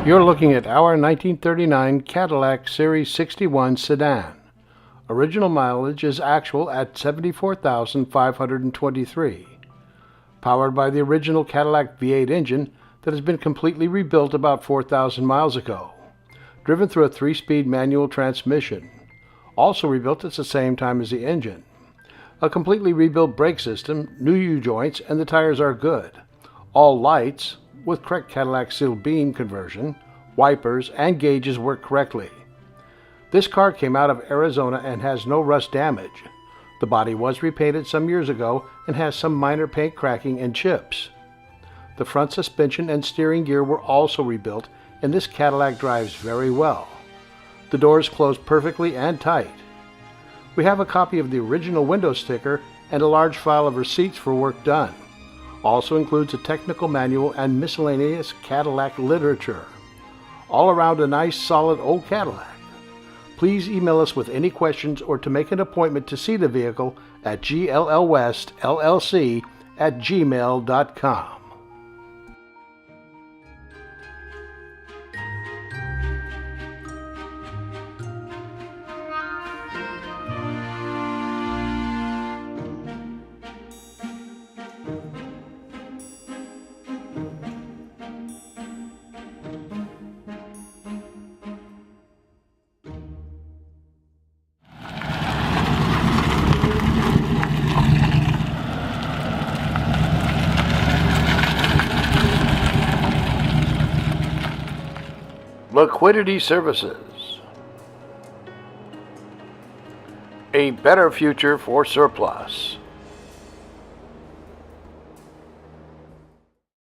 You're looking at our 1939 Cadillac Series 61 sedan. Original mileage is actual at 74,523. Powered by the original Cadillac V8 engine that has been completely rebuilt about 4,000 miles ago. Driven through a 3-speed manual transmission. Also rebuilt at the same time as the engine. A completely rebuilt brake system, new U-joints, and the tires are good. All lights, with correct Cadillac sealed beam conversion, wipers, and gauges work correctly. This car came out of Arizona and has no rust damage. The body was repainted some years ago and has some minor paint cracking and chips. The front suspension and steering gear were also rebuilt, and this Cadillac drives very well. The doors close perfectly and tight. We have a copy of the original window sticker and a large file of receipts for work done. Also includes a technical manual and miscellaneous Cadillac literature. All around a nice, solid old Cadillac. Please email us with any questions or to make an appointment to see the vehicle at gllwestllc@gmail.com. Liquidity Services. A better future for surplus.